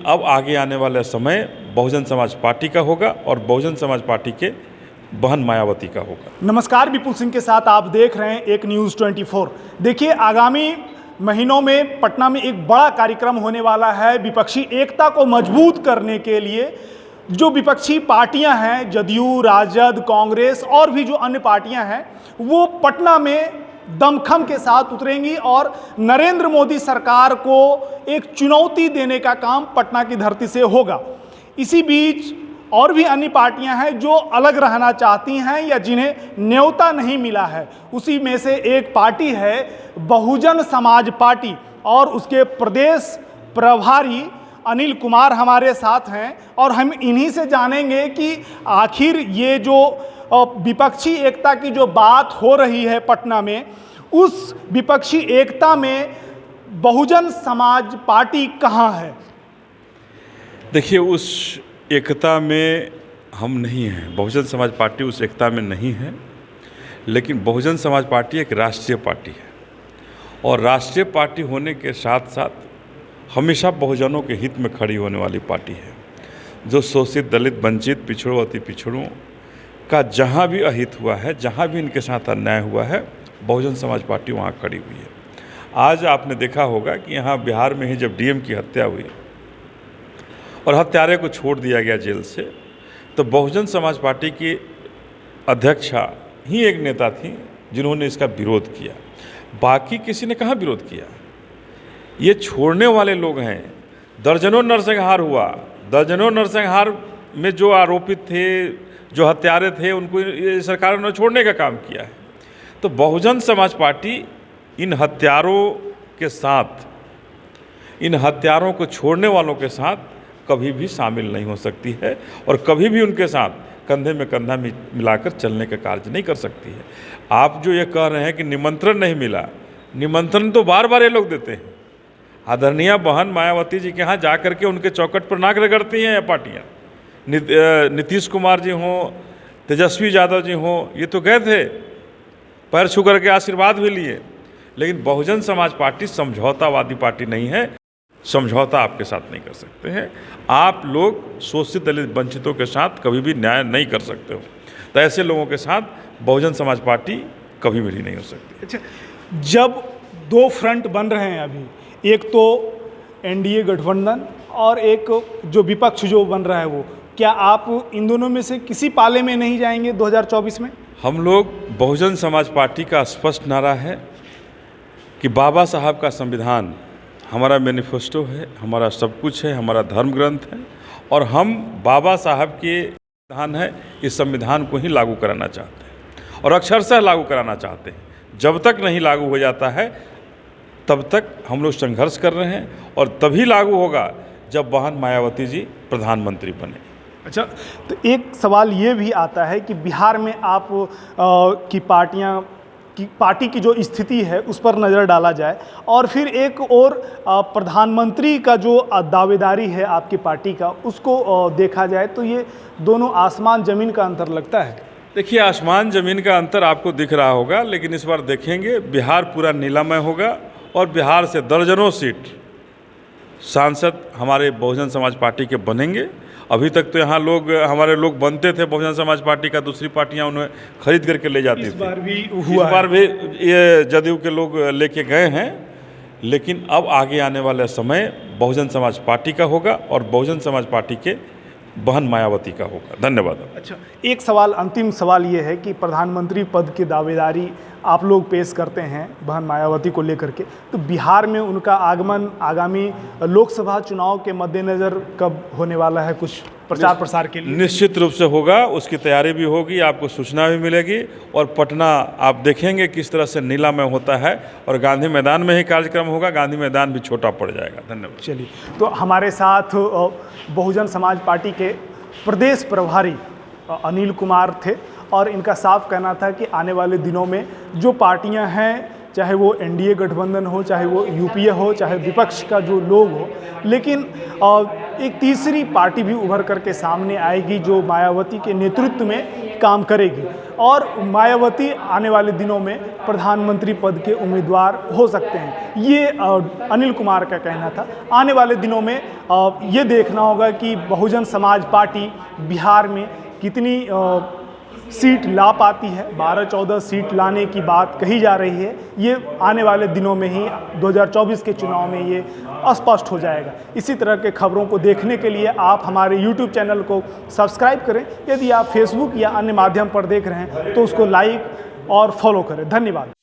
अब आगे आने वाला समय बहुजन समाज पार्टी का होगा और बहुजन समाज पार्टी के बहन मायावती का होगा। नमस्कार, विपुल सिंह के साथ आप देख रहे हैं एक न्यूज़ 24। देखिए, आगामी महीनों में पटना में एक बड़ा कार्यक्रम होने वाला है। विपक्षी एकता को मजबूत करने के लिए जो विपक्षी पार्टियां हैं, जदयू, राजद, कांग्रेस और भी जो अन्य पार्टियां हैं, वो पटना में दमखम के साथ उतरेंगी और नरेंद्र मोदी सरकार को एक चुनौती देने का काम पटना की धरती से होगा। इसी बीच और भी अन्य पार्टियां हैं जो अलग रहना चाहती हैं या जिन्हें न्योता नहीं मिला है। उसी में से एक पार्टी है बहुजन समाज पार्टी और उसके प्रदेश प्रभारी अनिल कुमार हमारे साथ हैं और हम इन्हीं से जानेंगे कि आखिर ये जो विपक्षी एकता की जो बात हो रही है पटना में, उस विपक्षी एकता में बहुजन समाज पार्टी कहाँ है। देखिए, उस एकता में हम नहीं हैं। बहुजन समाज पार्टी उस एकता में नहीं है, लेकिन बहुजन समाज पार्टी एक राष्ट्रीय पार्टी है और राष्ट्रीय पार्टी होने के साथ साथ हमेशा बहुजनों के हित में खड़ी होने वाली पार्टी है। जो शोषित, दलित, वंचित, पिछड़ों, अति पिछड़ों का जहाँ भी अहित हुआ है, जहाँ भी इनके साथ अन्याय हुआ है, बहुजन समाज पार्टी वहाँ खड़ी हुई है। आज आपने देखा होगा कि यहाँ बिहार में ही जब डीएम की हत्या हुई और हत्यारे को छोड़ दिया गया जेल से, तो बहुजन समाज पार्टी की अध्यक्षा ही एक नेता थी जिन्होंने इसका विरोध किया। बाकी किसी ने कहाँ विरोध किया। ये छोड़ने वाले लोग हैं। दर्जनों नरसंहार हुआ, दर्जनों नरसंहार में जो आरोपित थे, जो हत्यारे थे, उनको ये सरकार ने छोड़ने का काम किया है। तो बहुजन समाज पार्टी इन हत्यारों के साथ, इन हत्यारों को छोड़ने वालों के साथ कभी भी शामिल नहीं हो सकती है और कभी भी उनके साथ कंधे में कंधा मिलाकर चलने का कार्य नहीं कर सकती है। आप जो ये कह रहे हैं कि निमंत्रण नहीं मिला, निमंत्रण तो बार बार ये लोग देते हैं। आदरणीय बहन मायावती जी के यहाँ जा करके उनके चौखट पर नाक रगड़ती हैं ये पार्टियाँ। नीतीश कुमार जी हों, तेजस्वी यादव जी हों, ये तो गए थे, पैर छू करके आशीर्वाद भी लिए। लेकिन बहुजन समाज पार्टी समझौतावादी पार्टी नहीं है। समझौता आपके साथ नहीं कर सकते हैं। आप लोग शोषित, दलित, वंचितों के साथ कभी भी न्याय नहीं कर सकते हो। तो ऐसे लोगों के साथ बहुजन समाज पार्टी कभी भी नहीं हो सकती। अच्छा, जब दो फ्रंट बन रहे हैं अभी, एक तो एनडीए गठबंधन और एक जो विपक्ष जो बन रहा है, वो क्या आप इन दोनों में से किसी पाले में नहीं जाएंगे 2024 में? हम लोग बहुजन समाज पार्टी का स्पष्ट नारा है कि बाबा साहब का संविधान हमारा मैनिफेस्टो है, हमारा सब कुछ है, हमारा धर्म ग्रंथ है और हम बाबा साहब के संविधान है, इस संविधान को ही लागू कराना चाहते हैं और अक्षरशः लागू कराना चाहते हैं। जब तक नहीं लागू हो जाता है तब तक हम लोग संघर्ष कर रहे हैं और तभी लागू होगा जब बहन मायावती जी प्रधानमंत्री बने। अच्छा, तो एक सवाल ये भी आता है कि बिहार में आप की पार्टी की जो स्थिति है उस पर नज़र डाला जाए और फिर एक और प्रधानमंत्री का जो दावेदारी है आपकी पार्टी का, उसको देखा जाए तो ये दोनों आसमान ज़मीन का अंतर लगता है। देखिए, आसमान ज़मीन का अंतर आपको दिख रहा होगा, लेकिन इस बार देखेंगे बिहार पूरा नीलामय होगा और बिहार से दर्जनों सीट सांसद हमारे बहुजन समाज पार्टी के बनेंगे। अभी तक तो यहाँ हमारे लोग बनते थे बहुजन समाज पार्टी का, दूसरी पार्टियाँ उन्हें खरीद करके ले जाती थी। इस बार भी हुआ, इस बार भी ये जदयू के लोग लेके गए हैं। लेकिन अब आगे आने वाला समय बहुजन समाज पार्टी का होगा और बहुजन समाज पार्टी के बहन मायावती का होगा। धन्यवाद। अच्छा, एक सवाल, अंतिम सवाल ये है कि प्रधानमंत्री पद की दावेदारी आप लोग पेश करते हैं बहन मायावती को लेकर के, तो बिहार में उनका आगमन आगामी लोकसभा चुनाव के मद्देनज़र कब होने वाला है? कुछ प्रचार प्रसार के लिए निश्चित रूप से होगा, उसकी तैयारी भी होगी, आपको सूचना भी मिलेगी और पटना आप देखेंगे किस तरह से नीलामय होता है और गांधी मैदान में ही कार्यक्रम होगा। गांधी मैदान भी छोटा पड़ जाएगा। धन्यवाद। चलिए, तो हमारे साथ बहुजन समाज पार्टी के प्रदेश प्रभारी अनिल कुमार थे और इनका साफ कहना था कि आने वाले दिनों में जो पार्टियां हैं चाहे वो एनडीए गठबंधन हो, चाहे वो यूपीए हो, चाहे विपक्ष का जो लोग हो, लेकिन एक तीसरी पार्टी भी उभर करके सामने आएगी जो मायावती के नेतृत्व में काम करेगी और मायावती आने वाले दिनों में प्रधानमंत्री पद के उम्मीदवार हो सकते हैं। ये अनिल कुमार का कहना था। आने वाले दिनों में ये देखना होगा कि बहुजन समाज पार्टी बिहार में कितनी सीट ला पाती है। 12-14 सीट लाने की बात कही जा रही है। ये आने वाले दिनों में ही 2024 के चुनाव में ये स्पष्ट हो जाएगा। इसी तरह के खबरों को देखने के लिए आप हमारे YouTube चैनल को सब्सक्राइब करें। यदि आप Facebook या अन्य माध्यम पर देख रहे हैं तो उसको लाइक और फॉलो करें। धन्यवाद।